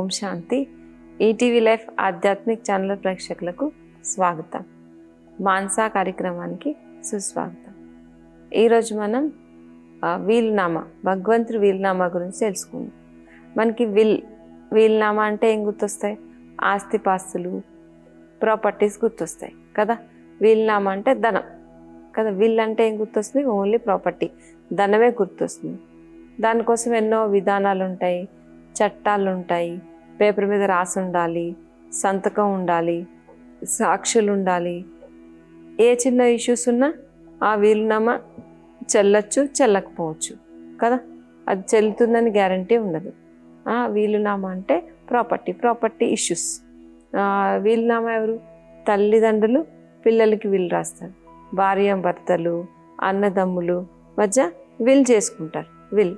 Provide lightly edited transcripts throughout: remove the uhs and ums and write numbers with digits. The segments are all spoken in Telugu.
ఓం శాంతి. ఈటీవీ లైఫ్ ఆధ్యాత్మిక్ ఛానల్ ప్రేక్షకులకు స్వాగతం. మాన్సా కార్యక్రమానికి సుస్వాగతం. ఈరోజు మనం వీలునామా, భగవంతుడి వీలునామా గురించి తెలుసుకుందాం. మనకి వీలునామా అంటే ఏం గుర్తొస్తాయి? ఆస్తిపాస్తులు, ప్రాపర్టీస్ గుర్తొస్తాయి కదా. వీలునామా అంటే ధనం కదా. విల్ అంటే ఏం గుర్తొస్తుంది? ఓన్లీ ప్రాపర్టీ, ధనమే గుర్తొస్తుంది. దానికోసం ఎన్నో విధానాలు ఉంటాయి, చట్టాలు ఉంటాయి. పేపర్ మీద రాసి ఉండాలి, సంతకం ఉండాలి, సాక్షులు ఉండాలి. ఏ చిన్న ఇష్యూస్ ఉన్నా ఆ వీలునామా చెల్లచ్చు, చెల్లకపోవచ్చు కదా. అది చెల్లుతుందని గ్యారంటీ ఉండదు. వీలునామా అంటే ప్రాపర్టీ ఇష్యూస్. వీలునామా ఎవరు? తల్లిదండ్రులు పిల్లలకి విల్ రాస్తారు. భార్యాభర్తలు, అన్నదమ్ములు మధ్య విల్ చేసుకుంటారు. విల్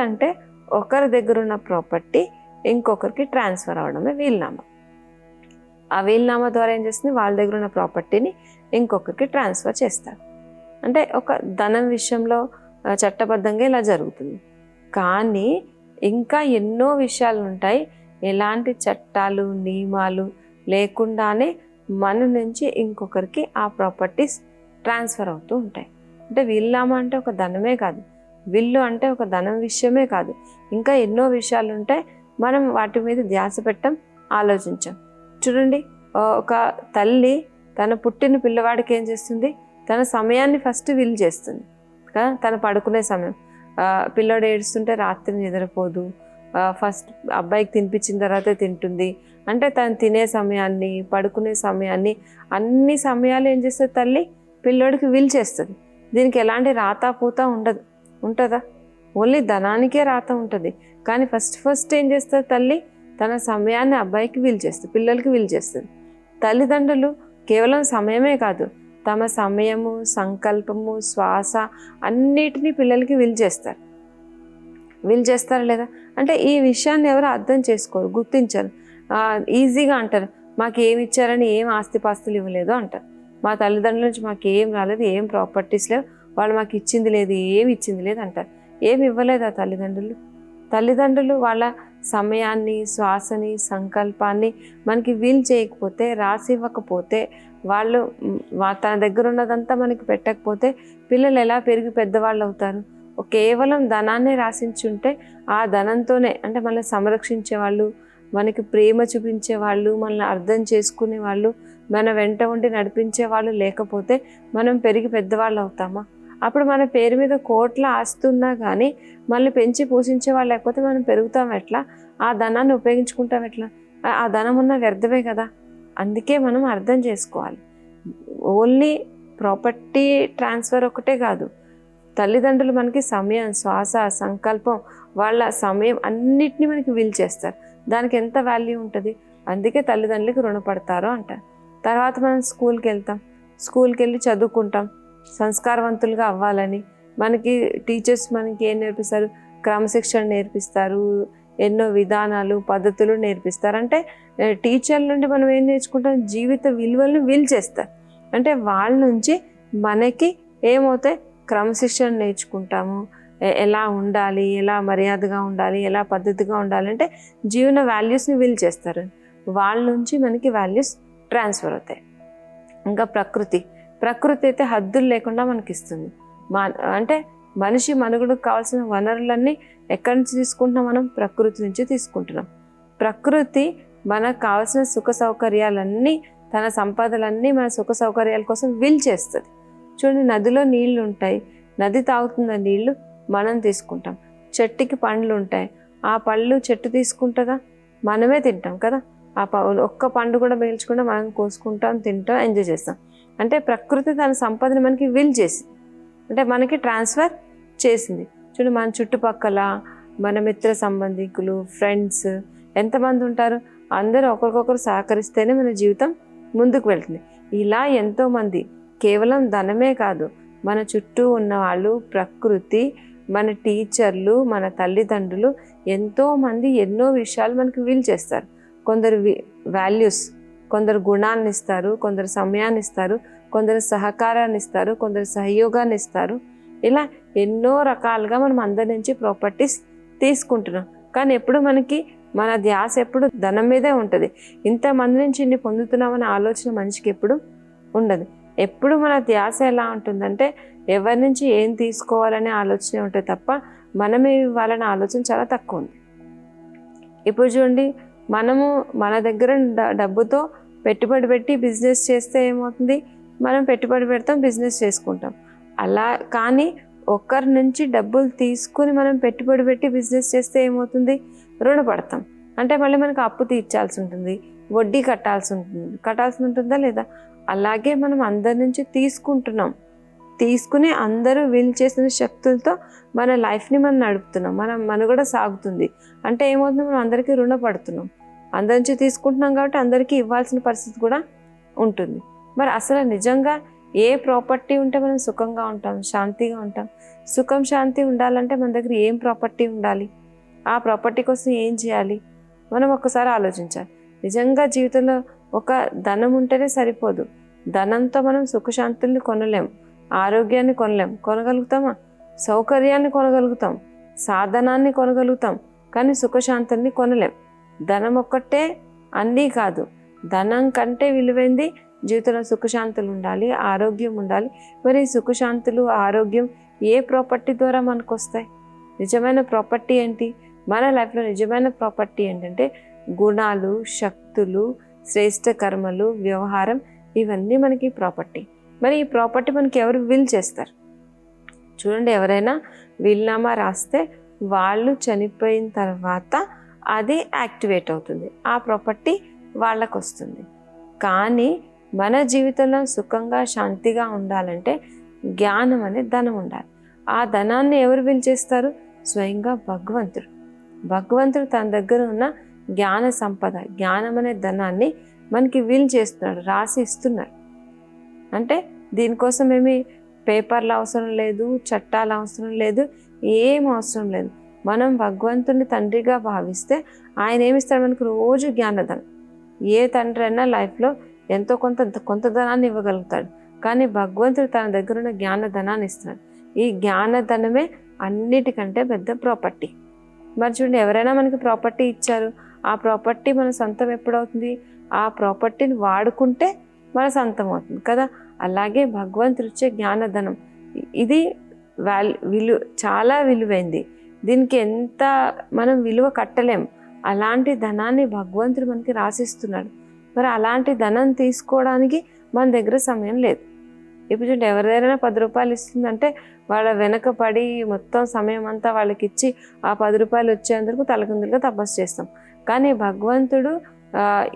అంటే ఒకరి దగ్గర ఉన్న ప్రాపర్టీ ఇంకొకరికి ట్రాన్స్ఫర్ అవడమే వీలునామా. ఆ వీలునామా ద్వారా ఏం చేస్తుంది? వాళ్ళ దగ్గర ఉన్న ప్రాపర్టీని ఇంకొకరికి ట్రాన్స్ఫర్ చేస్తారు. అంటే ఒక ధనం విషయంలో చట్టబద్ధంగా ఇలా జరుగుతుంది. కానీ ఇంకా ఎన్నో విషయాలు ఉంటాయి. ఎలాంటి చట్టాలు, నియమాలు లేకుండానే మన నుంచి ఇంకొకరికి ఆ ప్రాపర్టీస్ ట్రాన్స్ఫర్ అవుతూ ఉంటాయి. అంటే వీలునామా అంటే ఒక ధనమే కాదు, విల్లు అంటే ఒక ధనం విషయమే కాదు, ఇంకా ఎన్నో విషయాలు ఉంటాయి. మనం వాటి మీద ధ్యాస పెట్టం, ఆలోచించాం. చూడండి, ఒక తల్లి తన పుట్టిన పిల్లవాడికి ఏం చేస్తుంది? తన సమయాన్ని ఫస్ట్ విల్ చేస్తుంది కదా. తను పడుకునే సమయం, పిల్లోడు ఏడుస్తుంటే రాత్రి నిద్రపోదు, ఫస్ట్ అబ్బాయికి తినిపించిన తర్వాతే తింటుంది. అంటే తను తినే సమయాన్ని, పడుకునే సమయాన్ని, అన్ని సమయాలు ఏం చేస్తుంది? తల్లి పిల్లోడికి విల్ చేస్తుంది. దీనికి ఎలాంటి రాతాపూత ఉండదు. ఉంటుందా? ఓన్లీ ధనానికే రాత ఉంటుంది. కానీ ఫస్ట్ ఏం చేస్తుంది? తల్లి తన సమయాన్ని అబ్బాయికి విల్ చేస్తుంది, పిల్లలకి విల్ చేస్తుంది. తల్లిదండ్రులు కేవలం సమయమే కాదు, తమ సమయము, సంకల్పము, శ్వాస అన్నిటినీ పిల్లలకి విల్ చేస్తారా లేదా? అంటే ఈ విషయాన్ని ఎవరు అర్థం చేసుకోరు, గుర్తించరు. ఈజీగా అంటారు, మాకు ఏమి ఇచ్చారని, ఏం ఆస్తిపాస్తులు ఇవ్వలేదు అంటారు. మా తల్లిదండ్రుల నుంచి మాకు ఏం రాలేదు, ఏం ప్రాపర్టీస్ లేవు, వాళ్ళు మాకు ఇచ్చింది లేదు, ఏమి ఇచ్చింది లేదు అంటారు. ఏమి ఇవ్వలేదు ఆ తల్లిదండ్రులు వాళ్ళ సమయాన్ని, శ్వాసని, సంకల్పాన్ని మనకి వీల్ చేయకపోతే, రాసి ఇవ్వకపోతే, వాళ్ళు తన దగ్గర ఉన్నదంతా మనకి పెట్టకపోతే పిల్లలు ఎలా పెరిగి పెద్దవాళ్ళు అవుతారు? కేవలం ధనాన్ని రాసించుంటే ఆ ధనంతోనే, అంటే మనల్ని సంరక్షించే వాళ్ళు, మనకి ప్రేమ చూపించే వాళ్ళు, మనల్ని అర్థం చేసుకునే వాళ్ళు, మన వెంట ఉండి నడిపించే వాళ్ళు లేకపోతే మనం పెరిగి పెద్దవాళ్ళు అవుతామా? అప్పుడు మన పేరు మీద కోట్ల ఆస్తున్నా కానీ మనల్ని పెంచి పోషించే వాళ్ళు లేకపోతే మనం పెరుగుతాం ఎట్లా? ఆ ధనాన్ని ఉపయోగించుకుంటాం ఎట్లా? ఆ ధనం ఉన్న వ్యర్థమే కదా. అందుకే మనం అర్థం చేసుకోవాలి, ఓన్లీ ప్రాపర్టీ ట్రాన్స్ఫర్ ఒకటే కాదు, తల్లిదండ్రులు మనకి సమయం, శ్వాస, సంకల్పం, వాళ్ళ సమయం అన్నిటినీ మనకి విల్ చేస్తారు. దానికి ఎంత వాల్యూ ఉంటుంది? అందుకే తల్లిదండ్రులకి రుణపడతారు అంటారు. తర్వాత మనం స్కూల్కి వెళ్ళి చదువుకుంటాం, సంస్కారవంతులుగా అవ్వాలని. మనకి టీచర్స్ మనకి ఏం నేర్పిస్తారు? క్రమశిక్షణ నేర్పిస్తారు, ఎన్నో విధానాలు, పద్ధతులు నేర్పిస్తారు. అంటే టీచర్ల నుండి మనం ఏం నేర్చుకుంటాం? జీవిత విలువలను విల్ చేస్తారు. అంటే వాళ్ళ నుంచి మనకి ఏమవుతాయి? క్రమశిక్షణ నేర్చుకుంటాము. ఎలా ఉండాలి, ఎలా మర్యాదగా ఉండాలి, ఎలా పద్ధతిగా ఉండాలి, అంటే జీవన వాల్యూస్ని విల్ చేస్తారు. వాళ్ళ నుంచి మనకి వాల్యూస్ ట్రాన్స్ఫర్ అవుతాయి. ఇంకా ప్రకృతి అయితే హద్దులు లేకుండా మనకి ఇస్తుంది. అంటే మనిషి మనుగడకు కావాల్సిన వనరులన్నీ ఎక్కడి నుంచి తీసుకుంటున్నాం? మనం ప్రకృతి నుంచి తీసుకుంటున్నాం. ప్రకృతి మనకు కావాల్సిన సుఖ సౌకర్యాలన్నీ, తన సంపదలన్నీ మన సుఖ సౌకర్యాల కోసం విల్ చేస్తుంది. చూడండి, నదిలో నీళ్లు ఉంటాయి, నది తాగుతున్న నీళ్లు మనం తీసుకుంటాం. చెట్టుకి పండ్లు ఉంటాయి, ఆ పళ్ళు చెట్టు తీసుకుంటుందా? మనమే తింటాం కదా. ఒక్క పండు కూడా మిగిల్చకుండా మనం కోసుకుంటాం, తింటాం, ఎంజాయ్ చేస్తాం. అంటే ప్రకృతి తన సంపదని మనకి విల్ చేసి, అంటే మనకి ట్రాన్స్ఫర్ చేసింది. చూడండి, మన చుట్టుపక్కల మన మిత్ర సంబంధికులు, ఫ్రెండ్స్ ఎంతమంది ఉంటారు? అందరూ ఒకరికొకరు సహకరిస్తేనే మన జీవితం ముందుకు వెళ్తుంది. ఇలా ఎంతోమంది, కేవలం ధనమే కాదు, మన చుట్టూ ఉన్నవాళ్ళు, ప్రకృతి, మన టీచర్లు, మన తల్లిదండ్రులు, ఎంతోమంది ఎన్నో విషయాలు మనకి వీల్ చేస్తారు. కొందరు వాల్యూస్, కొందరు గుణాలను ఇస్తారు, కొందరు సమయాన్ని ఇస్తారు, కొందరు సహకారాన్ని ఇస్తారు, కొందరు సహయోగాన్ని ఇస్తారు. ఇలా ఎన్నో రకాలుగా మనం అందరి నుంచి ప్రాపర్టీస్ తీసుకుంటున్నాం. కానీ ఎప్పుడు మనకి మన ధ్యాస ఎప్పుడు ధనం మీదే ఉంటుంది. ఇంతమంది నుంచి ఇన్ని పొందుతున్నామనే ఆలోచన మనిషికి ఎప్పుడు ఉండదు. ఎప్పుడు మన ధ్యాస ఎలా ఉంటుందంటే ఎవరి నుంచి ఏం తీసుకోవాలనే ఆలోచనే ఉంటుంది తప్ప మనమే ఇవ్వాలనే ఆలోచన చాలా తక్కువ ఉంది. ఇప్పుడు చూడండి, మనము మన దగ్గర డబ్బుతో పెట్టుబడి పెట్టి బిజినెస్ చేస్తే ఏమవుతుంది, మనం పెట్టుబడి పెడతాం, బిజినెస్ చేసుకుంటాం. అలా కానీ ఒకరి నుంచి డబ్బులు తీసుకుని మనం పెట్టుబడి పెట్టి బిజినెస్ చేస్తే ఏమవుతుంది, రుణపడతాం. అంటే మళ్ళీ మనకు అప్పు తీర్చాల్సి ఉంటుంది, వడ్డీ కట్టాల్సి ఉంటుందా లేదా? అలాగే మనం అందరి నుంచి తీసుకుంటున్నాం, తీసుకుని అందరూ వీలు చేసిన శక్తులతో మన లైఫ్ని మనం నడుపుతున్నాం, మన మనుగడ సాగుతుంది. అంటే ఏమవుతుంది, మనం అందరికీ రుణపడుతున్నాం, అందరి నుంచి తీసుకుంటున్నాం కాబట్టి అందరికీ ఇవ్వాల్సిన పరిస్థితి కూడా ఉంటుంది. మరి అసలు నిజంగా ఏ ప్రాపర్టీ ఉంటే మనం సుఖంగా ఉంటాం, శాంతిగా ఉంటాం? సుఖం శాంతి ఉండాలంటే మన దగ్గర ఏం ప్రాపర్టీ ఉండాలి, ఆ ప్రాపర్టీ కోసం ఏం చేయాలి, మనం ఒక్కసారి ఆలోచించాలి. నిజంగా జీవితంలో ఒక ధనం ఉంటేనే సరిపోదు. ధనంతో మనం సుఖశాంతుల్ని కొనలేం, ఆరోగ్యాన్ని కొనలేం. కొనగలుగుతామా? సౌకర్యాన్ని కొనగలుగుతాం, సాధనాన్ని కొనగలుగుతాం, కానీ సుఖశాంతుల్ని కొనలేం. ధనం ఒక్కటే అన్నీ కాదు, ధనం కంటే విలువైంది జీవితంలో సుఖశాంతులు ఉండాలి, ఆరోగ్యం ఉండాలి. మరి సుఖశాంతులు, ఆరోగ్యం ఏ ప్రాపర్టీ ద్వారా మనకు వస్తాయి? నిజమైన ప్రాపర్టీ ఏంటి? మన లైఫ్లో నిజమైన ప్రాపర్టీ ఏంటంటే గుణాలు, శక్తులు, శ్రేష్ఠ కర్మలు, వ్యవహారం, ఇవన్నీ మనకి ప్రాపర్టీ. మరి ఈ ప్రాపర్టీ మనకి ఎవరు విల్ చేస్తారు? చూడండి, ఎవరైనా వీల్నామా రాస్తే వాళ్ళు చనిపోయిన తర్వాత అది యాక్టివేట్ అవుతుంది, ఆ ప్రాపర్టీ వాళ్ళకు వస్తుంది. కానీ మన జీవితంలో సుఖంగా శాంతిగా ఉండాలంటే జ్ఞానం అనే ధనం ఉండాలి. ఆ ధనాన్ని ఎవరు విల్ చేస్తారు? స్వయంగా భగవంతుడు. భగవంతుడు తన దగ్గర ఉన్న జ్ఞాన సంపద, జ్ఞానం అనే ధనాన్ని మనకి విల్ చేస్తున్నాడు, రాసి ఇస్తున్నాడు. అంటే దీనికోసం ఏమి పేపర్లు అవసరం లేదు, చట్టాలు అవసరం లేదు, ఏం అవసరం లేదు. మనం భగవంతుని తండ్రిగా భావిస్తే ఆయన ఏమిస్తాడు మనకు? రోజు జ్ఞానధనం. ఏ తండ్రి అయినా లైఫ్లో ఎంతో కొంత ధనాన్ని ఇవ్వగలుగుతాడు, కానీ భగవంతుడు తన దగ్గర ఉన్న జ్ఞానధనాన్ని ఇస్తున్నాడు. ఈ జ్ఞానధనమే అన్నిటికంటే పెద్ద ప్రాపర్టీ. మరి చూడండి, ఎవరైనా మనకి ప్రాపర్టీ ఇచ్చారు, ఆ ప్రాపర్టీ మన సొంతం ఎప్పుడవుతుంది? ఆ ప్రాపర్టీని వాడుకుంటే మన సొంతం అవుతుంది కదా. అలాగే భగవంతుడు ఇచ్చే జ్ఞానధనం ఇది చాలా విలువైంది. దీనికి ఎంత మనం విలువ కట్టలేం. అలాంటి ధనాన్ని భగవంతుడు మనకి రాసిస్తున్నాడు. మరి అలాంటి ధనం తీసుకోవడానికి మన దగ్గర సమయం లేదు. ఇప్పుడు చూడండి, ఎవరైనా 10 రూపాయలు ఇస్తుందంటే వాళ్ళ వెనక పడి మొత్తం సమయం అంతా వాళ్ళకి ఇచ్చి ఆ 10 రూపాయలు వచ్చేందుకు తలకిందులుగా తపస్సు చేస్తాం. కానీ భగవంతుడు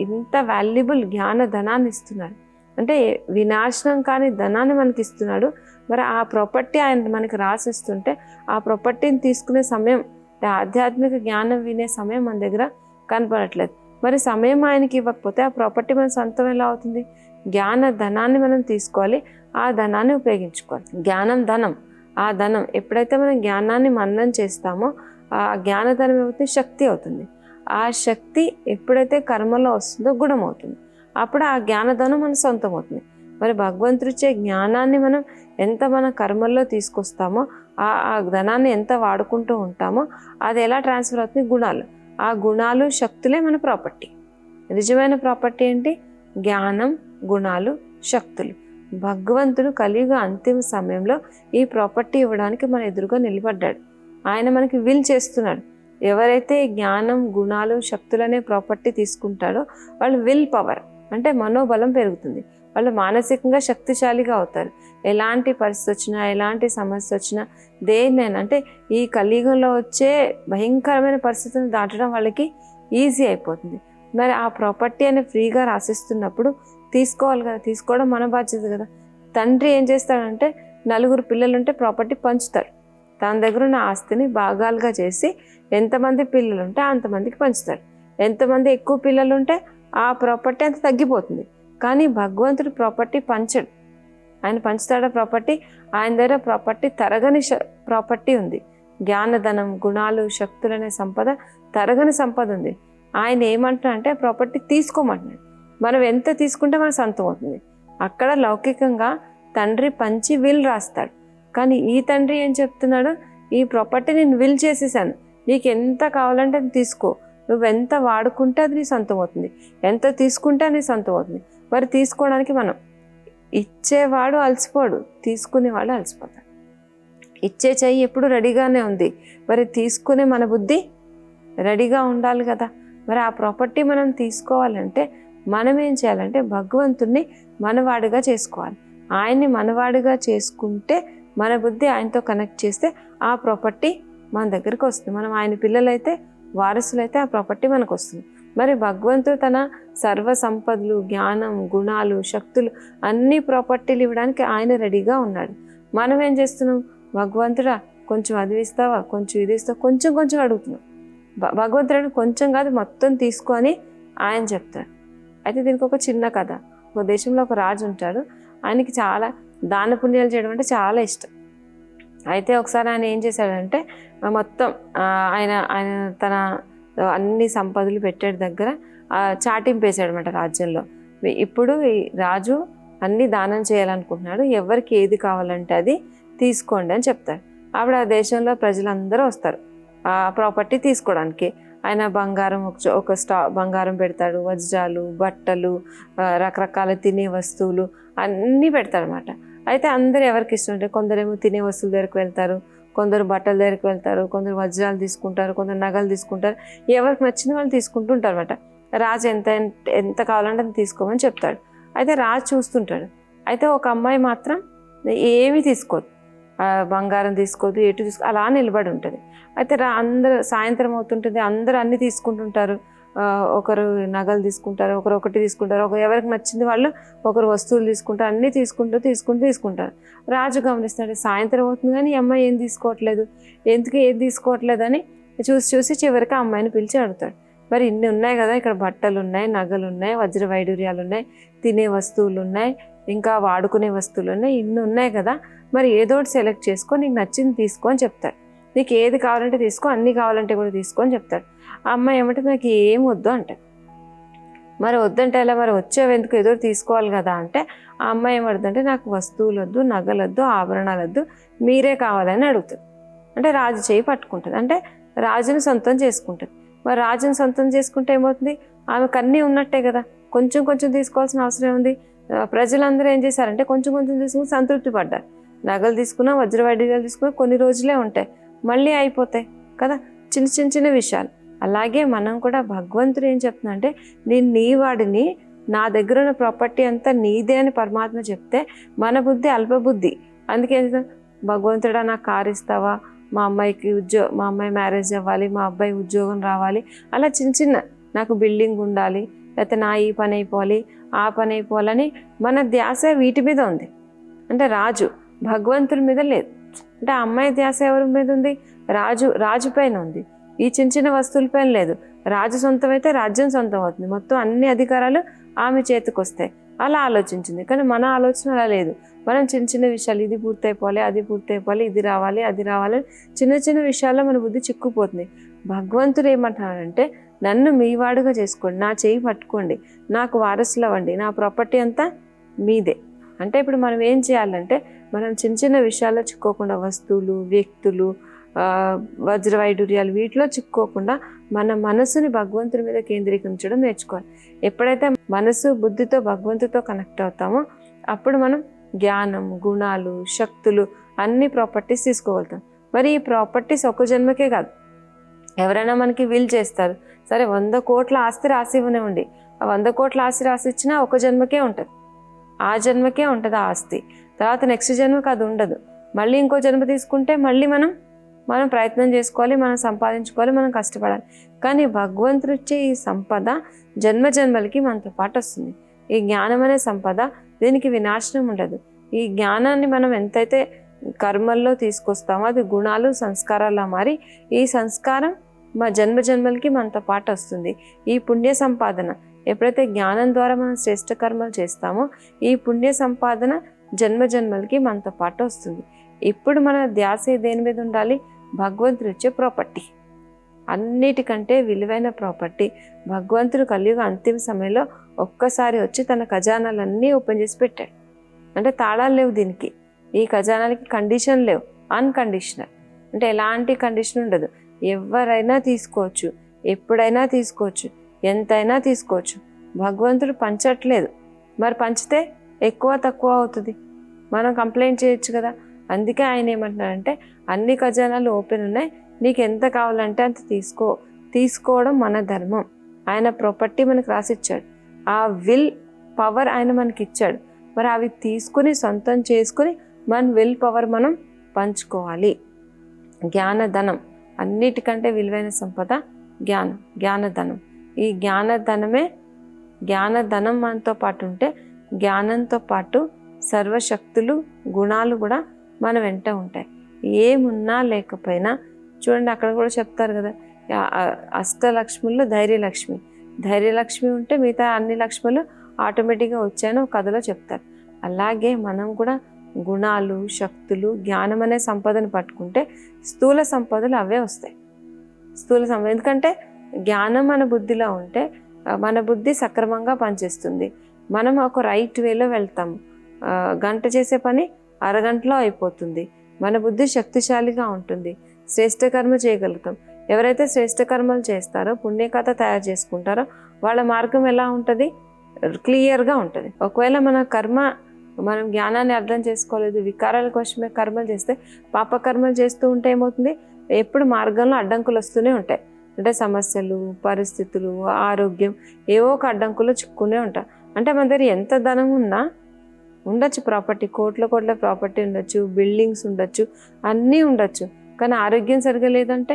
ఇంత వాల్యుబుల్ జ్ఞాన ధనాన్ని ఇస్తున్నాడు, అంటే వినాశనం కాని ధనాన్ని మనకి ఇస్తున్నాడు. మరి ఆ ప్రాపర్టీ ఆయన మనకి రాసిస్తుంటే ఆ ప్రాపర్టీని తీసుకునే సమయం, ఆధ్యాత్మిక జ్ఞానం వినే సమయం మన దగ్గర కనపడట్లేదు. మరి సమయం ఆయనకి ఇవ్వకపోతే ఆ ప్రాపర్టీ మన సొంతం ఎలా అవుతుంది? జ్ఞాన ధనాన్ని మనం తీసుకోవాలి, ఆ ధనాన్ని ఉపయోగించుకోవాలి. జ్ఞానం ధనం. ఆ ధనం ఎప్పుడైతే మనం జ్ఞానాన్ని మననం చేస్తామో ఆ జ్ఞానధనం ఏమవుతుంది? శక్తి అవుతుంది. ఆ శక్తి ఎప్పుడైతే కర్మలో వస్తుందో గుణం అవుతుంది. అప్పుడు ఆ జ్ఞానధనం మన సొంతం అవుతుంది. మరి భగవంతుడు ఇచ్చే జ్ఞానాన్ని మనం ఎంత మన కర్మల్లో తీసుకొస్తామో, ఆ ధనాన్ని ఎంత వాడుకుంటూ ఉంటామో అది ఎలా ట్రాన్స్ఫర్ అవుతుంది? గుణాలు. ఆ గుణాలు, శక్తులే మన ప్రాపర్టీ. నిజమైన ప్రాపర్టీ ఏంటి? జ్ఞానం, గుణాలు, శక్తులు. భగవంతుడు కలియుగ అంతిమ సమయంలో ఈ ప్రాపర్టీ ఇవ్వడానికి మన ఎదురుగా నిలబడ్డాడు. ఆయన మనకి విల్ చేస్తున్నాడు. ఎవరైతే జ్ఞానం, గుణాలు, శక్తులనే ప్రాపర్టీ తీసుకుంటాడో వాళ్ళు విల్ పవర్ అంటే మనోబలం పెరుగుతుంది. వాళ్ళు మానసికంగా శక్తిశాలిగా అవుతారు. ఎలాంటి పరిస్థితి వచ్చినా, ఎలాంటి సమస్య వచ్చినా, దేన్నైనా అంటే ఈ కలియుగంలో వచ్చే భయంకరమైన పరిస్థితులను దాటడం వాళ్ళకి ఈజీ అయిపోతుంది. మరి ఆ ప్రాపర్టీ అని ఫ్రీగా రాసిస్తున్నప్పుడు తీసుకోవాలి కదా, తీసుకోవడం మన బాధ్యత కదా. తండ్రి ఏం చేస్తాడంటే 4 పిల్లలు ఉంటే ప్రాపర్టీ పంచుతాడు. తన దగ్గర ఉన్న ఆస్తిని భాగాలుగా చేసి ఎంతమంది పిల్లలు ఉంటే అంతమందికి పంచుతాడు. ఎంతమంది ఎక్కువ పిల్లలు ఉంటే ఆ ప్రాపర్టీ అంత తగ్గిపోతుంది. కానీ భగవంతుడు ప్రాపర్టీ పంచడు. ఆయన పంచుతాడా ప్రాపర్టీ? ఆయన దగ్గర ప్రాపర్టీ తరగని ప్రాపర్టీ ఉంది. జ్ఞానధనం, గుణాలు, శక్తులు అనే సంపద తరగని సంపద ఉంది. ఆయన ఏమంటున్నాడంటే ప్రాపర్టీ తీసుకోమంటున్నాడు. మనం ఎంత తీసుకుంటే మన సొంతం అవుతుంది. అక్కడ లౌకికంగా తండ్రి పంచి విల్ రాస్తాడు. కానీ ఈ తండ్రి ఏం చెప్తున్నాడు? ఈ ప్రాపర్టీ నేను విల్ చేసేసాను, నీకు ఎంత కావాలంటే అది తీసుకో, నువ్వు ఎంత వాడుకుంటే అది నీ సొంతం అవుతుంది, ఎంత తీసుకుంటే అది నీ సొంతం అవుతుంది. మరి తీసుకోవడానికి మనం ఇచ్చేవాడు అలసిపోడు, తీసుకునేవాడు అలసిపోతాడు. ఇచ్చే చెయ్యి ఎప్పుడు రెడీగానే ఉంది, మరి తీసుకునే మన బుద్ధి రెడీగా ఉండాలి కదా. మరి ఆ ప్రాపర్టీ మనం తీసుకోవాలంటే మనం ఏం చేయాలంటే భగవంతుణ్ణి మనవాడిగా చేసుకోవాలి. ఆయన్ని మనవాడిగా చేసుకుంటే మన బుద్ధి ఆయనతో కనెక్ట్ చేస్తే ఆ ప్రాపర్టీ మన దగ్గరికి వస్తుంది. మనం ఆయన పిల్లలైతే, వారసులైతే ఆ ప్రాపర్టీ మనకు వస్తుంది. మరి భగవంతుడు తన సర్వ సంపదలు, జ్ఞానం, గుణాలు, శక్తులు అన్ని ప్రాపర్టీలు ఇవ్వడానికి ఆయన రెడీగా ఉన్నాడు. మనం ఏం చేస్తున్నాం? భగవంతుడా కొంచెం అది ఇస్తావా, కొంచెం ఇది ఇస్తావా, కొంచెం కొంచెం అడుగుతున్నాం. భగవంతుడు కొంచెం కాదు మొత్తం తీసుకొని ఆయన చెప్తాడు. అయితే దీనికి ఒక చిన్న కథ. ఒక దేశంలో ఒక రాజు ఉంటాడు. ఆయనకి చాలా దాన పుణ్యాలు చేయడం అంటే చాలా ఇష్టం. అయితే ఒకసారి ఆయన ఏం చేశాడంటే మొత్తం ఆయన ఆయన తన అన్ని సంపదలు పెట్టేటి దగ్గర చాటింపేశాడు అనమాట రాజ్యంలో. ఇప్పుడు ఈ రాజు అన్ని దానం చేయాలనుకుంటున్నాడు, ఎవరికి ఏది కావాలంటే అది తీసుకోండి అని చెప్తారు. అప్పుడు ఆ దేశంలో ప్రజలందరూ వస్తారు ఆ ప్రాపర్టీ తీసుకోవడానికి. ఆయన బంగారం బంగారం పెడతాడు, వజ్రాలు, బట్టలు, రకరకాల తినే వస్తువులు అన్నీ పెడతాడనమాట. అయితే అందరూ ఎవరికి ఇష్టం అంటే కొందరేమో తినే వస్తువుల దగ్గరికి వెళ్తారు, కొందరు బట్టల దగ్గరికి వెళ్తారు, కొందరు వజ్రాలు తీసుకుంటారు, కొందరు నగలు తీసుకుంటారు. ఎవరికి నచ్చిన వాళ్ళు తీసుకుంటూ ఉంటారు అనమాట. రాజు ఎంత ఎంత కావాలంటే అది తీసుకోమని చెప్తాడు. అయితే రాజు చూస్తుంటాడు. అయితే ఒక అమ్మాయి మాత్రం ఏమీ తీసుకోదు, బంగారం తీసుకోదు, ఎటు అలా నిలబడి ఉంటుంది. అయితే అందరూ సాయంత్రం అవుతుంటుంది, అందరూ అన్నీ తీసుకుంటుంటారు. ఒకరు నగలు తీసుకుంటారు, ఒకరు ఒకటి తీసుకుంటారు, ఎవరికి నచ్చింది వాళ్ళు ఒకరు వస్తువులు తీసుకుంటారు, అన్నీ తీసుకుంటారు. రాజు గమనిస్తాడు, సాయంత్రం అవుతుంది కానీ ఈ అమ్మాయి ఏం తీసుకోవట్లేదు, ఎందుకు ఏం తీసుకోవట్లేదు అని చూసి చివరికి ఆ అమ్మాయిని పిలిచి అడుగుతాడు. మరి ఇన్ని ఉన్నాయి కదా, ఇక్కడ బట్టలు ఉన్నాయి, నగలు ఉన్నాయి, వజ్ర వైడూర్యాలు ఉన్నాయి, తినే వస్తువులు ఉన్నాయి, ఇంకా వాడుకునే వస్తువులు ఉన్నాయి, ఇన్ని ఉన్నాయి కదా, మరి ఏదో ఒకటి సెలెక్ట్ చేసుకో, నీకు నచ్చింది తీసుకో అని చెప్తాడు. నీకు ఏది కావాలంటే తీసుకో, అన్నీ కావాలంటే కూడా తీసుకో అని చెప్తాడు. ఆ అమ్మాయి ఏమంటే నాకు ఏం వద్దు అంటే, మరి వద్దంటే ఎలా, మరి వచ్చేవెందుకు ఏదో తీసుకోవాలి కదా అంటే, ఆ అమ్మాయి ఏమడుతుందంటే నాకు వస్తువులు వద్దు, నగలొద్దు, ఆభరణాలు వద్దు, మీరే కావాలని అడుగుతుంది. అంటే రాజు చేయి పట్టుకుంటుంది, అంటే రాజుని సొంతం చేసుకుంటుంది. మరి రాజుని సొంతం చేసుకుంటే ఏమవుతుంది, ఆమెకు అన్నీ ఉన్నట్టే కదా, కొంచెం కొంచెం తీసుకోవాల్సిన అవసరం ఉంది. ప్రజలందరూ ఏం చేశారంటే కొంచెం కొంచెం తీసుకుని సంతృప్తి పడ్డారు. నగలు తీసుకున్నా, వజ్ర వైడూర్యాలు తీసుకున్నా కొన్ని రోజులే ఉంటాయి, మళ్ళీ అయిపోతాయి కదా, చిన్న విషయాలు. అలాగే మనం కూడా భగవంతుడు ఏం చెప్తున్నా అంటే, నేను నీ వాడిని, నా దగ్గర ఉన్న ప్రాపర్టీ అంతా నీదే అని పరమాత్మ చెప్తే మన బుద్ధి అల్పబుద్ధి. అందుకే భగవంతుడా నాకు కారు ఇస్తావా, మా అమ్మాయి మ్యారేజ్ అవ్వాలి, మా అబ్బాయి ఉద్యోగం రావాలి, అలా చిన్న నాకు బిల్డింగ్ ఉండాలి, లేకపోతే నా ఈ పని అయిపోవాలి, ఆ పని అయిపోవాలని మన ధ్యాస వీటి మీద ఉంది. అంటే రాజు భగవంతుడి మీద లేదు. అంటే ఆ అమ్మాయి ధ్యాస ఎవరి మీద ఉంది? రాజు పైన ఉంది. ఈ చిన్న వస్తువుల పైన లేదు. రాజు సొంతం అయితే రాజ్యం సొంతం అవుతుంది, మొత్తం అన్ని అధికారాలు ఆమె చేతికి వస్తాయి. అలా ఆలోచించింది. కానీ మన ఆలోచన అలా లేదు. మనం చిన్న విషయాలు, ఇది పూర్తయిపోవాలి, అది పూర్తయిపోవాలి, ఇది రావాలి, అది రావాలి, చిన్న విషయాల్లో మన బుద్ధి చిక్కుపోతుంది. భగవంతుడు ఏమంటున్నాడంటే, నన్ను మీ వాడుగా చేసుకోండి, నా చేయి పట్టుకోండి, నాకు వారసులు అవ్వండి, నా ప్రాపర్టీ అంతా మీదే. అంటే ఇప్పుడు మనం ఏం చేయాలంటే, మనం చిన్న విషయాల్లో చిక్కోకుండా, వస్తువులు, వ్యక్తులు, వజ్ర వైడూర్యాలు వీటిలో చిక్కోకుండా మన మనసుని భగవంతుడి మీద కేంద్రీకరించడం నేర్చుకోవాలి. ఎప్పుడైతే మనసు బుద్ధితో భగవంతుడితో కనెక్ట్ అవుతామో అప్పుడు మనం జ్ఞానం, గుణాలు, శక్తులు అన్ని ప్రాపర్టీస్ తీసుకోగలుగుతాం. మరి ఈ ప్రాపర్టీస్ ఒక జన్మకే కాదు, ఎవరైనా మనకి విల్ చేస్తారు, సరే 100 కోట్ల ఆస్తి రాసి ఇవ్వనివ్వండి, ఆ 100 కోట్ల ఆస్తి రాసి ఇచ్చినా ఒక జన్మకే ఉంటుంది, ఆ జన్మకే ఉంటుంది ఆ ఆస్తి. తర్వాత నెక్స్ట్ జన్మకి అది ఉండదు. మళ్ళీ ఇంకో జన్మ తీసుకుంటే మళ్ళీ మనం ప్రయత్నం చేసుకోవాలి, మనం సంపాదించుకోవాలి, మనం కష్టపడాలి. కానీ భగవంతుడు ఇచ్చే ఈ సంపద జన్మలకి మనతో పాటు వస్తుంది. ఈ జ్ఞానం అనే సంపద, దీనికి వినాశనం ఉండదు. ఈ జ్ఞానాన్ని మనం ఎంతైతే కర్మల్లో తీసుకొస్తామో అది గుణాలు, సంస్కారాల్లో మారి ఈ సంస్కారం మా జన్మలకి మనతో పాటు వస్తుంది. ఈ పుణ్య సంపాదన ఎప్పుడైతే జ్ఞానం ద్వారా మనం శ్రేష్ఠ కర్మలు చేస్తామో ఈ పుణ్య సంపాదన జన్మలకి మనతో పాటు వస్తుంది. ఇప్పుడు మన ధ్యాస దేని మీద ఉండాలి? భగవంతుడు ఇచ్చే ప్రాపర్టీ, అన్నిటికంటే విలువైన ప్రాపర్టీ. భగవంతుడు కలియుగ అంతిమ సమయంలో ఒక్కసారి వచ్చి తన ఖజానాలన్నీ ఓపెన్ చేసి పెట్టాడు. అంటే తాళాలు లేవు దీనికి, ఈ ఖజానాలకి కండిషన్ లేవు, అన్కండిషనల్. అంటే ఎలాంటి కండిషన్ ఉండదు, ఎవరైనా తీసుకోవచ్చు, ఎప్పుడైనా తీసుకోవచ్చు, ఎంతైనా తీసుకోవచ్చు. భగవంతుడు పంచట్లేదు. మరి పంచితే ఎక్కువ తక్కువ అవుతుంది, మనం కంప్లైంట్ చేయొచ్చు కదా. అందుకే ఆయన ఏమంటున్నారంటే అన్ని ఖజానాలు ఓపెన్ ఉన్నాయి, నీకు ఎంత కావాలంటే అంత తీసుకోవడం మన ధర్మం. ఆయన ప్రాపర్టీ మనకు రాసిచ్చాడు, ఆ విల్ పవర్ ఆయన మనకి ఇచ్చాడు. మరి అవి తీసుకుని సొంతం చేసుకుని మన విల్ పవర్ మనం పంచుకోవాలి. జ్ఞానధనం, అన్నిటికంటే విలువైన సంపద జ్ఞానం, జ్ఞానధనం. ఈ జ్ఞానధనం మనతో పాటు ఉంటే జ్ఞానంతో పాటు సర్వశక్తులు గుణాలు కూడా మన వెంట ఉంటాయి. ఏమున్నా లేకపోయినా చూడండి, అక్కడ కూడా చెప్తారు కదా, అష్టలక్ష్ముల్లో ధైర్యలక్ష్మి. ధైర్యలక్ష్మి ఉంటే మిగతా అన్ని లక్ష్ములు ఆటోమేటిక్గా వచ్చాయని ఒక కథలో చెప్తారు. అలాగే మనం కూడా గుణాలు, శక్తులు, జ్ఞానం అనే సంపదను పట్టుకుంటే స్థూల సంపదలు అవే వస్తాయి. స్థూల సంపద, ఎందుకంటే జ్ఞానం మన బుద్ధిలో ఉంటే మన బుద్ధి సక్రమంగా పనిచేస్తుంది. మనం ఒక రైట్ వేలో వెళ్తాము. గంట చేసే పని అరగంటలో అయిపోతుంది. మన బుద్ధి శక్తిశాలిగా ఉంటుంది, శ్రేష్ఠ కర్మ చేయగలుగుతాం. ఎవరైతే శ్రేష్ఠ కర్మలు చేస్తారో, పుణ్యకథ తయారు చేసుకుంటారో వాళ్ళ మార్గం ఎలా ఉంటుంది, క్లియర్గా ఉంటుంది. ఒకవేళ మనం జ్ఞానాన్ని అర్థం చేసుకోలేదు, వికారాల కోసమే కర్మలు చేస్తే, పాపకర్మలు చేస్తూ ఉంటే ఏమవుతుంది, ఎప్పుడు మార్గంలో అడ్డంకులు వస్తూనే ఉంటాయి. అంటే సమస్యలు, పరిస్థితులు, ఆరోగ్యం, ఏవో ఒక అడ్డంకులు చిక్కునే ఉంటాయి. అంటే మన దగ్గర ఎంత ధనం ఉన్నా ఉండొచ్చు, ప్రాపర్టీ, కోట్ల ప్రాపర్టీ ఉండొచ్చు, బిల్డింగ్స్ ఉండొచ్చు, అన్నీ ఉండొచ్చు, కానీ ఆరోగ్యం సరిగా లేదంటే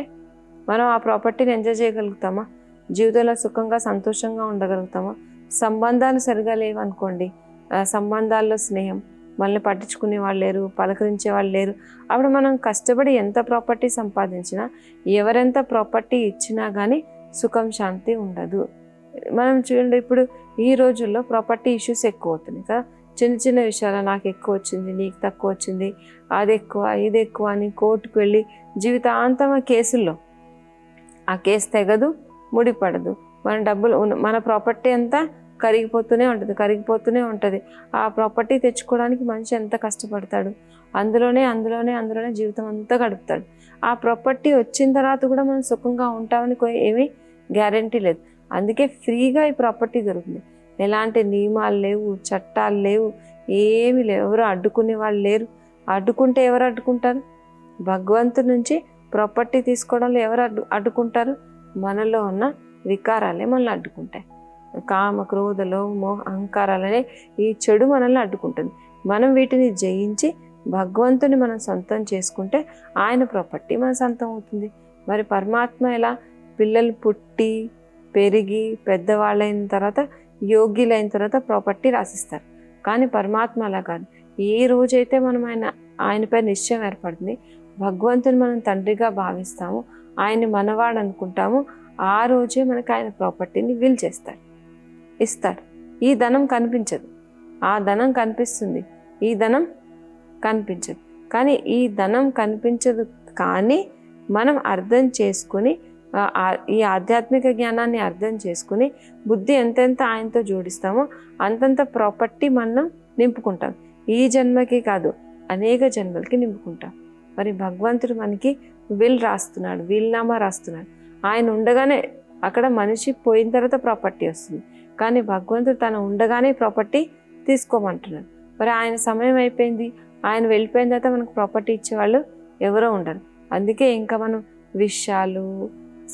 మనం ఆ ప్రాపర్టీని ఎంజాయ్ చేయగలుగుతామా? జీవితంలో సుఖంగా సంతోషంగా ఉండగలుగుతామా? సంబంధాలు సరిగా లేవనుకోండి, సంబంధాల్లో స్నేహం, మనల్ని పట్టించుకునే వాళ్ళు లేరు, పలకరించే వాళ్ళు లేరు. అప్పుడు మనం కష్టపడి ఎంత ప్రాపర్టీ సంపాదించినా, ఎవరెంత ప్రాపర్టీ ఇచ్చినా కానీ సుఖం, శాంతి ఉండదు. మనం చూడండి, ఇప్పుడు ఈ రోజుల్లో ప్రాపర్టీ ఇష్యూస్ ఎక్కువ అవుతున్నాయి కదా. చిన్న విషయాలు, నాకు ఎక్కువ వచ్చింది, నీకు తక్కువ వచ్చింది, అది ఎక్కువ, ఇది ఎక్కువ అని కోర్టుకు వెళ్ళి జీవితాంతం ఆ కేసుల్లో, ఆ కేసు తెగదు, ముడిపడదు. మన డబ్బులు, మన ప్రాపర్టీ అంతా కరిగిపోతూనే ఉంటుంది. ఆ ప్రాపర్టీ తెచ్చుకోవడానికి మనిషి ఎంత కష్టపడతాడు, అందులోనే జీవితం అంతా గడుపుతాడు. ఆ ప్రాపర్టీ వచ్చిన తర్వాత కూడా మనం సుఖంగా ఉంటామని ఏమీ గ్యారంటీ లేదు. అందుకే ఫ్రీగా ఈ ప్రాపర్టీ దొరుకుతుంది. ఎలాంటి నియమాలు లేవు, చట్టాలు లేవు, ఏమీ లేవు. ఎవరు అడ్డుకునే వాళ్ళు లేరు. అడ్డుకుంటే ఎవరు అడ్డుకుంటారు? భగవంతుడి నుంచి ప్రాపర్టీ తీసుకోవడంలో ఎవరు అడ్డుకుంటారు? మనలో ఉన్న వికారాలే మనల్ని అడ్డుకుంటాయి. కామ, క్రోధ, లోభ, అహంకారాలనే ఈ చెడు మనల్ని అడ్డుకుంటుంది. మనం వీటిని జయించి భగవంతుని మనం సొంతం చేసుకుంటే ఆయన ప్రాపర్టీ మన సొంతం అవుతుంది. మరి పరమాత్మ ఎలా? పిల్లలు పుట్టి పెరిగి పెద్దవాళ్ళైన తర్వాత, యోగ్యులైన తర్వాత ప్రాపర్టీ రాసిస్తారు. కానీ పరమాత్మ అలా కాదు. ఏ రోజైతే మనం ఆయనపై నిశ్చయం ఏర్పడుతుంది, భగవంతుని మనం తండ్రిగా భావిస్తాము, ఆయన్ని మనవాడు అనుకుంటాము, ఆ రోజే మనకు ఆయన ప్రాపర్టీని విల్ చేస్తాడు, ఇస్తాడు. ఈ ధనం కనిపించదు, ఆ ధనం కనిపిస్తుంది, ఈ ధనం కనిపించదు. కానీ ఈ ధనం కనిపించదు, కానీ మనం అర్థం చేసుకుని, ఈ ఆధ్యాత్మిక జ్ఞానాన్ని అర్థం చేసుకుని బుద్ధి ఎంతెంత ఆయనతో జోడిస్తామో అంతంత ప్రాపర్టీ మనం నింపుకుంటాం. ఈ జన్మకి కాదు, అనేక జన్మలకి నింపుకుంటాం. మరి భగవంతుడు మనకి విల్ రాస్తున్నాడు, వీల్నామా రాస్తున్నాడు. ఆయన ఉండగానే, అక్కడ మనిషి పోయిన తర్వాత ప్రాపర్టీ వస్తుంది, కానీ భగవంతుడు తను ఉండగానే ప్రాపర్టీ తీసుకోమంటున్నాడు. మరి ఆయన సమయం అయిపోయింది, ఆయన వెళ్ళిపోయిన తర్వాత మనకు ప్రాపర్టీ ఇచ్చేవాళ్ళు ఎవరో ఉండరు. అందుకే ఇంకా మనం విషయాలు,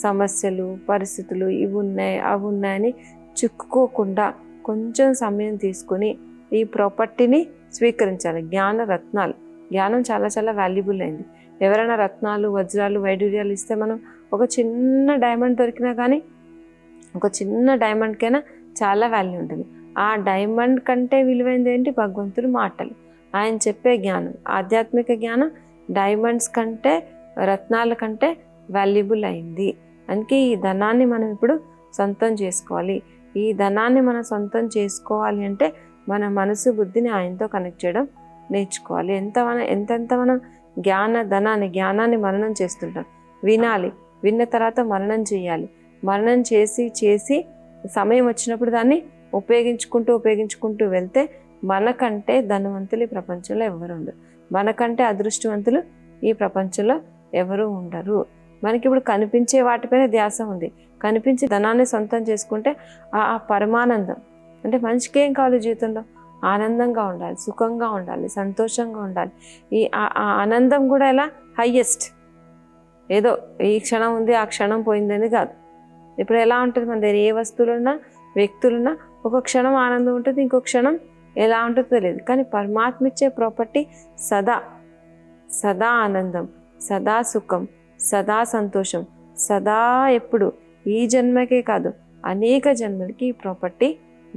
సమస్యలు, పరిస్థితులు, ఇవి ఉన్నాయి అవి ఉన్నాయని చిక్కుకోకుండా కొంచెం సమయం తీసుకొని ఈ ప్రాపర్టీని స్వీకరించాలి. జ్ఞానం చాలా చాలా వాల్యుబుల్ అయింది. ఎవరైనా రత్నాలు, వజ్రాలు, వైడూర్యాలు ఇస్తే మనం ఒక చిన్న డైమండ్ దొరికినా కానీ, ఒక చిన్న డైమండ్కైనా చాలా వాల్యూ ఉంటుంది. ఆ డైమండ్ కంటే విలువైంది ఏంటి? భగవంతుడి మాటలు, ఆయన చెప్పే జ్ఞానం. ఆధ్యాత్మిక జ్ఞానం డైమండ్స్ కంటే, రత్నాల కంటే వాల్యుబుల్ అయింది. అందుకే ఈ ధనాన్ని మనం ఇప్పుడు సొంతం చేసుకోవాలి. ఈ ధనాన్ని మనం సొంతం చేసుకోవాలి అంటే మన మనసు, బుద్ధిని ఆయనతో కనెక్ట్ చేయడం నేర్చుకోవాలి. ఎంతెంత మనం జ్ఞానాన్ని మననం చేస్తుంటాం. విన్న తర్వాత మననం చేయాలి. మననం చేసి సమయం వచ్చినప్పుడు దాన్ని ఉపయోగించుకుంటూ వెళ్తే మనకంటే ధనవంతులు ఈ ప్రపంచంలో ఎవరు ఉండరు, మనకంటే అదృష్టవంతులు ఈ ప్రపంచంలో ఎవరు ఉండరు. మనకి ఇప్పుడు కనిపించే వాటిపైన ధ్యాస ఉంది, కనిపించి ధనాన్ని సొంతం చేసుకుంటే ఆ పరమానందం. అంటే మనిషికి ఏం కావాలి జీవితంలో? ఆనందంగా ఉండాలి, సుఖంగా ఉండాలి, సంతోషంగా ఉండాలి. ఈ ఆనందం కూడా ఎలా? హయ్యెస్ట్. ఏదో ఈ క్షణం ఉంది ఆ క్షణం పోయిందని కాదు. ఇప్పుడు ఎలా ఉంటుంది మన దగ్గర ఏ వస్తువులున్నా వ్యక్తులున్నా ఒక క్షణం ఆనందం ఉంటుంది, ఇంకో క్షణం ఎలా ఉంటుందో తెలియదు. కానీ పరమాత్మ ఇచ్చే ప్రాపర్టీ సదా సదా ఆనందం, సదా సుఖం, సదా సంతోషం, సదా ఎప్పుడు ఈ జన్మకే కాదు అనేక జన్మలకి ఈ ప్రాపర్టీ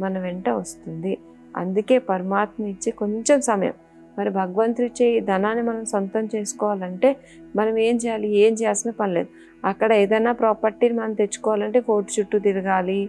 మన వెంట వస్తుంది. అందుకే పరమాత్మ ఇచ్చే కొంచెం సమయం, మరి భగవంతుడు ఇచ్చే ఈ ధనాన్ని మనం సొంతం చేసుకోవాలంటే మనం ఏం చేయాలి? ఏం చేయాల్సిన పని లేదు. అక్కడ ఏదైనా ప్రాపర్టీని మనం తెచ్చుకోవాలంటే కోర్టు చుట్టూ తిరగాలి,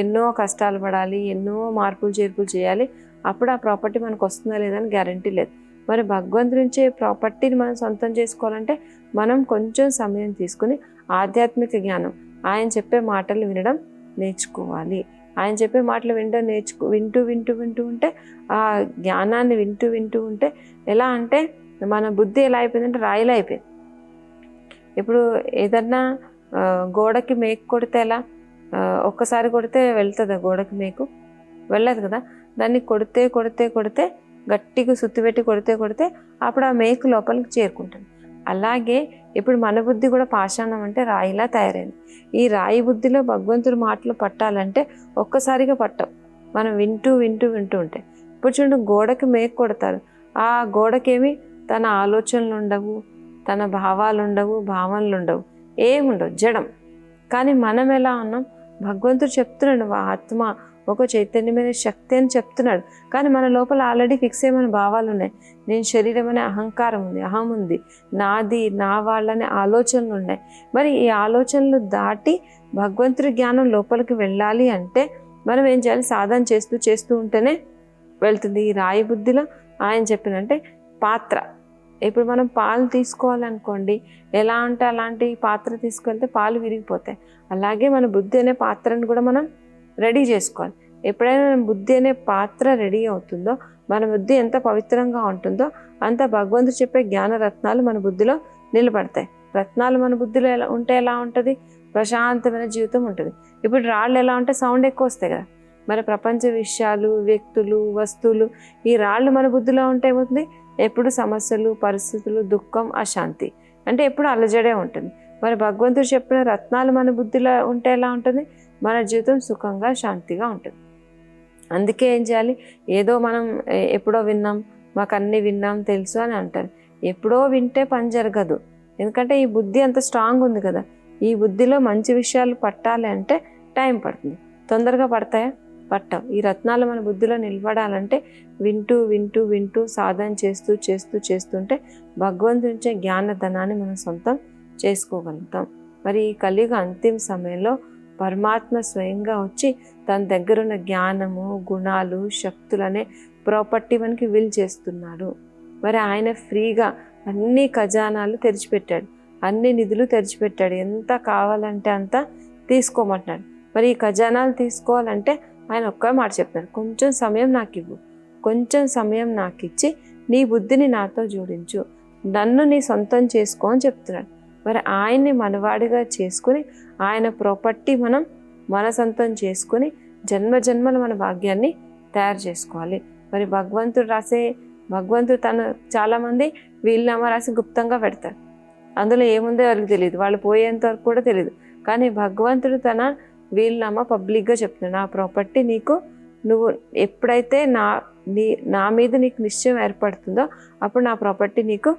ఎన్నో కష్టాలు పడాలి, ఎన్నో మార్పులు చేర్పులు చేయాలి. అప్పుడు ఆ ప్రాపర్టీ మనకు వస్తుందా లేదని గ్యారంటీ లేదు. మరి భగవంతుడి నుంచే ప్రాపర్టీని మనం సొంతం చేసుకోవాలంటే మనం కొంచెం సమయం తీసుకుని ఆధ్యాత్మిక జ్ఞానం, ఆయన చెప్పే మాటలు వినడం నేర్చుకోవాలి. ఆయన చెప్పే మాటలు వింటూ ఉంటే ఆ జ్ఞానాన్ని వింటూ ఉంటే ఎలా అంటే మన బుద్ధి ఎలా అయిపోయిందంటే రాయిలా అయిపోయింది. ఇప్పుడు ఏదన్నా గోడకి మేకు కొడితే ఎలా? ఒక్కసారి కొడితే వెళ్తుందా గోడకి మేకు? వెళ్ళదు కదా. దాన్ని కొడితే గట్టిగా సుత్తి పెట్టి కొడితే అప్పుడు ఆ మేకు లోపలికి చేరుకుంటుంది. అలాగే ఇప్పుడు మన బుద్ధి కూడా పాషాణం అంటే రాయిలా తయారైంది. ఈ రాయి బుద్ధిలో భగవంతుడి మాటలు పట్టాలంటే ఒక్కసారిగా పట్టవు, మనం వింటూ ఉంటే. ఇప్పుడు చూడండి, గోడకి మేకు కొడతారు, ఆ గోడకేమి తన ఆలోచనలు ఉండవు, తన భావాలు ఉండవు, భావనలు ఉండవు, ఏముండవు, జడం. కానీ మనం ఎలా ఉన్నాం? భగవంతుడు చెప్తున్నాడు ఆత్మ ఒక చైతన్యమైన శక్తి అని చెప్తున్నాడు. కానీ మన లోపల ఆల్రెడీ ఫిక్స్ అయ్యే భావాలు ఉన్నాయి. నేను శరీరం అనే అహంకారం ఉంది, అహం ఉంది, నాది నా వాళ్ళనే ఆలోచనలు ఉన్నాయి. మరి ఈ ఆలోచనలు దాటి భగవంతుడి జ్ఞానం లోపలికి వెళ్ళాలి అంటే మనం ఏం చేయాలి? సాధన చేస్తూ ఉంటేనే వెళ్తుంది. ఈ రాయి బుద్ధిలో ఆయన చెప్పినంటే పాత్ర. ఇప్పుడు మనం పాలు తీసుకోవాలనుకోండి, ఎలా అంటే అలాంటి పాత్ర తీసుకెళ్తే పాలు విరిగిపోతాయి. అలాగే మన బుద్ధి అనే పాత్రను కూడా మనం రెడీ చేసుకోవాలి. ఎప్పుడైనా మన బుద్ధి అనే పాత్ర రెడీ అవుతుందో, మన బుద్ధి ఎంత పవిత్రంగా ఉంటుందో అంత భగవంతుడు చెప్పే జ్ఞాన రత్నాలు మన బుద్ధిలో నిలబడతాయి. రత్నాలు మన బుద్ధిలో ఎలా ఉంటుంది? ప్రశాంతమైన జీవితం ఉంటుంది. ఇప్పుడు రాళ్ళు ఎలా ఉంటే సౌండ్ ఎక్కువ వస్తాయి కదా. మరి ప్రపంచ విషయాలు, వ్యక్తులు, వస్తువులు, ఈ రాళ్ళు మన బుద్ధిలో ఉంటే ఏమవుతుంది? ఎప్పుడు సమస్యలు, పరిస్థితులు, దుఃఖం, అశాంతి, అంటే ఎప్పుడు అలజడే ఉంటుంది. మరి భగవంతుడు చెప్పిన రత్నాలు మన బుద్ధిలో ఉంటే ఎలా ఉంటుంది? మన జీవితం సుఖంగా, శాంతిగా ఉంటుంది. అందుకే ఏం చేయాలి? ఏదో మనం ఎప్పుడో విన్నాం, మాకు అన్నీ విన్నాం, తెలుసు అని అంటారు. ఎప్పుడో వింటే పని జరగదు. ఎందుకంటే ఈ బుద్ధి అంత స్ట్రాంగ్ ఉంది కదా. ఈ బుద్ధిలో మంచి విషయాలు పట్టాలి అంటే టైం పడుతుంది. తొందరగా పడతాయా? పట్టవు. ఈ రత్నాలు మన బుద్ధిలో నిలబడాలంటే వింటూ సాధన చేస్తుంటే భగవంతునిచ్చే జ్ఞానధనాన్ని మనం సొంతం చేసుకోగలుగుతాం. మరి ఈ కలియుగ అంతిమ సమయంలో పరమాత్మ స్వయంగా వచ్చి తన దగ్గర ఉన్న జ్ఞానము, గుణాలు, శక్తులనే ప్రాపర్టీ మనకి విల్ చేస్తున్నాడు. మరి ఆయన ఫ్రీగా అన్ని ఖజానాలు తెరిచిపెట్టాడు, అన్ని నిధులు తెరిచిపెట్టాడు. ఎంత కావాలంటే అంత తీసుకోమంటున్నాడు. మరి ఈ ఖజానాలు తీసుకోవాలంటే ఆయన ఒక్క మాట చెప్తాడు, కొంచెం సమయం నాకు ఇవ్వు, కొంచెం సమయం నాకు ఇచ్చి నీ బుద్ధిని నాతో జోడించు, నన్ను నీ సొంతం చేసుకో అని చెప్తున్నాడు. మరి ఆయన్ని మనవాడిగా చేసుకుని ఆయన ప్రాపర్టీ మనం మన సొంతం చేసుకుని జన్మల మన భాగ్యాన్ని తయారు చేసుకోవాలి. మరి భగవంతుడు తను చాలామంది వీలునామా రాసి గుప్తంగా పెడతారు. అందులో ఏముందో వాళ్ళకి తెలియదు, వాళ్ళు పోయేంత వరకు కూడా తెలియదు. కానీ భగవంతుడు తన వీలునామా పబ్లిక్గా చెప్తున్నాడు, నా ప్రాపర్టీ నీకు, నువ్వు ఎప్పుడైతే నా మీద నీకు నిశ్చయం ఏర్పడుతుందో అప్పుడు నా ప్రాపర్టీ నీకు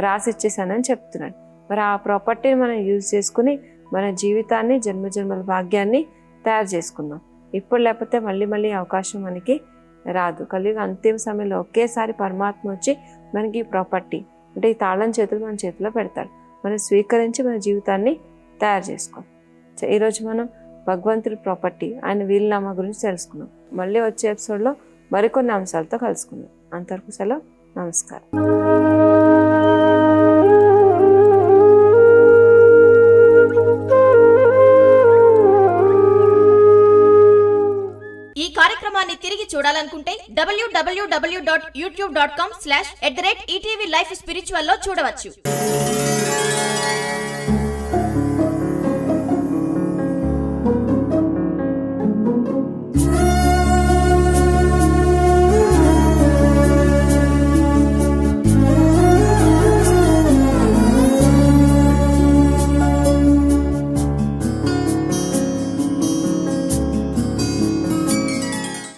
రాసి ఇచ్చేసానని చెప్తున్నాడు. మరి ఆ ప్రాపర్టీని మనం యూజ్ చేసుకుని మన జీవితాన్ని, జన్మల భాగ్యాన్ని తయారు చేసుకుందాం. ఇప్పుడు లేకపోతే మళ్ళీ అవకాశం మనకి రాదు. కలియుగ అంతిమ సమయంలో ఒకేసారి పరమాత్మ వచ్చి మనకి ఈ ప్రాపర్టీ అంటే ఈ తాళం చేతులు మన చేతిలో పెడతాడు. మనం స్వీకరించి మన జీవితాన్ని తయారు చేసుకోవాలి. ఈరోజు మనం భగవంతుడి ప్రాపర్టీ, ఆయన వీలునామా గురించి తెలుసుకున్నాం. మళ్ళీ వచ్చే ఎపిసోడ్లో మరికొన్ని అంశాలతో కలుసుకుందాం. అంతవరకు సెలవు, నమస్కారం. ఈ కార్యక్రమాన్ని తిరిగి చూడాలనుకుంటే www.youtube.com/@ETV Life Spiritual లో చూడవచ్చు.